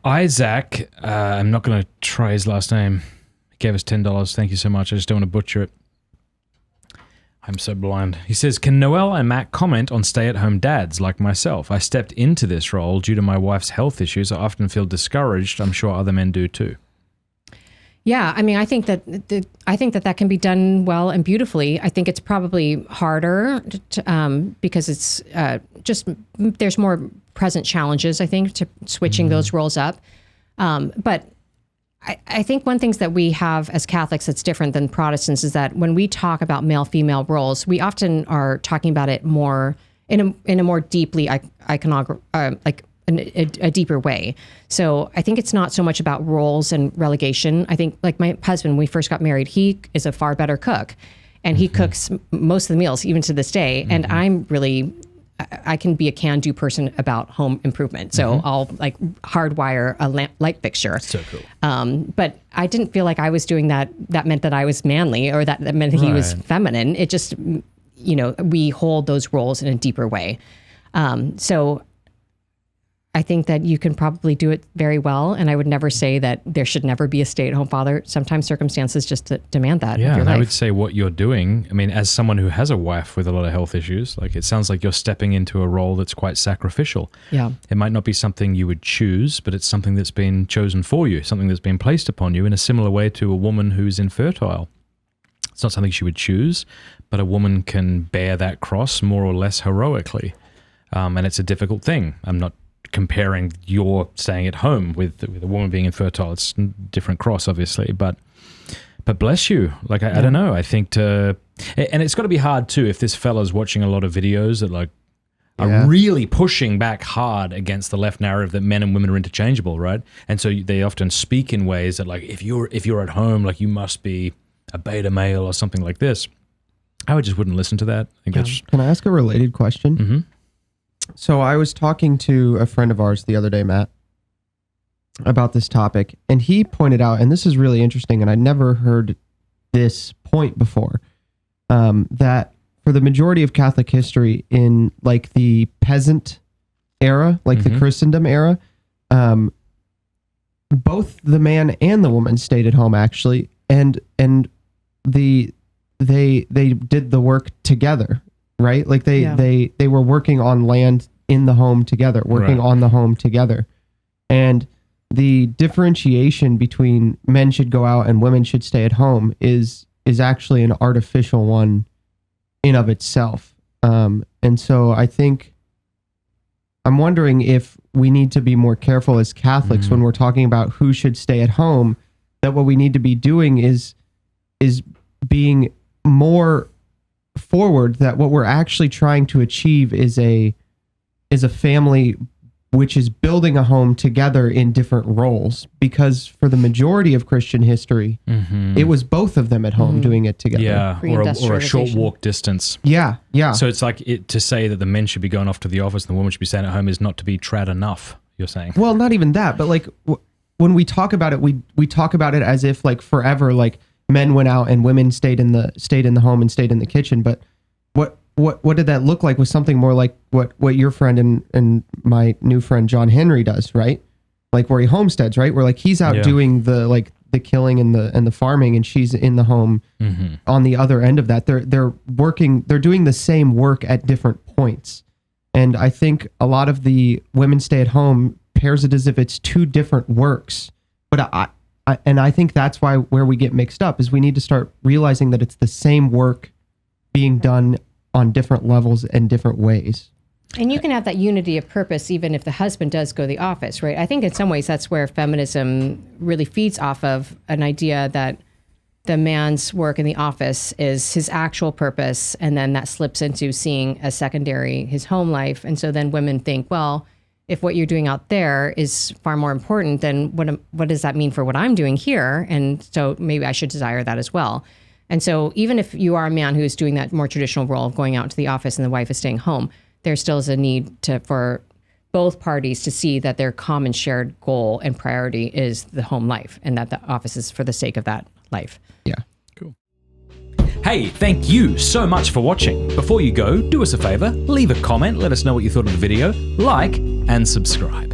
Isaac, I'm not going to try his last name. He gave us $10. Thank you so much. I just don't want to butcher it. I'm so blind. He says, can Noelle and Matt comment on stay-at-home dads like myself? I stepped into this role due to my wife's health issues. I often feel discouraged. I'm sure other men do too. Yeah, I mean, I think that can be done well and beautifully. I think it's probably harder because it's just there's more present challenges, I think, to switching those roles up. But I think one thing that we have as Catholics that's different than Protestants is that when we talk about male-female roles, we often are talking about it more in a more deeply a deeper way. So I think it's not so much about roles and relegation. I think like my husband, when we first got married, he is a far better cook and he cooks most of the meals even to this day. And I can be a can-do person about home improvement. So I'll like hardwire a light fixture. So cool. But I didn't feel like I was doing that. That meant that I was manly or that meant that he was feminine. It just, we hold those roles in a deeper way. So I think that you can probably do it very well. And I would never say that there should never be a stay-at-home father. Sometimes circumstances just demand that. Yeah, and I would say what you're doing, I mean, as someone who has a wife with a lot of health issues, like it sounds like you're stepping into a role that's quite sacrificial. Yeah. It might not be something you would choose, but it's something that's been chosen for you, something that's been placed upon you in a similar way to a woman who's infertile. It's not something she would choose, but a woman can bear that cross more or less heroically. And it's a difficult thing. I'm not comparing your staying at home with a woman being infertile. It's a different cross, obviously, but bless you. Like, I don't know. I think and it's got to be hard too if this fella's watching a lot of videos that like are really pushing back hard against the left narrative that men and women are interchangeable, right? And so they often speak in ways that like, if you're at home, like you must be a beta male or something like this. I just wouldn't listen to that. I think that's... Can I ask a related question? Mm-hmm. So I was talking to a friend of ours the other day, Matt, about this topic, and he pointed out, and this is really interesting, and I'd never heard this point before, that for the majority of Catholic history in like the peasant era, like the Christendom era, both the man and the woman stayed at home actually, and they did the work together. Right? Like they were working on land in the home together, working on the home together. And the differentiation between men should go out and women should stay at home is actually an artificial one in of itself. And so I think I'm wondering if we need to be more careful as Catholics when we're talking about who should stay at home, that what we need to be doing is being more forward, that what we're actually trying to achieve is a family which is building a home together in different roles, because for the majority of Christian history it was both of them at home doing it together, or a short walk distance. So it's like to say that the men should be going off to the office and the woman should be staying at home is not to be trad enough, you're saying? Well, not even that, but like when we talk about it, we talk about it as if like forever, like men went out and women stayed in the home and stayed in the kitchen. But what did that look like? Was something more like what your friend and my new friend John Henry does, right? Like where he homesteads, right? Where like he's out doing the killing and the farming, and she's in the home on the other end of that. They're working, they're doing the same work at different points. And I think a lot of the women stay at home pairs it as if it's two different works. But I think that's where we get mixed up, is we need to start realizing that it's the same work being done on different levels and different ways. And you can have that unity of purpose even if the husband does go to the office, right? I think in some ways that's where feminism really feeds off of an idea that the man's work in the office is his actual purpose, and then that slips into seeing as secondary his home life. And so then women think, well, if what you're doing out there is far more important, then what does that mean for what I'm doing here? And so maybe I should desire that as well. And so even if you are a man who's doing that more traditional role of going out to the office and the wife is staying home, there still is a need for both parties to see that their common shared goal and priority is the home life, and that the office is for the sake of that life. Yeah. Cool. Hey, thank you so much for watching. Before you go, do us a favor, leave a comment, let us know what you thought of the video, like, and subscribe.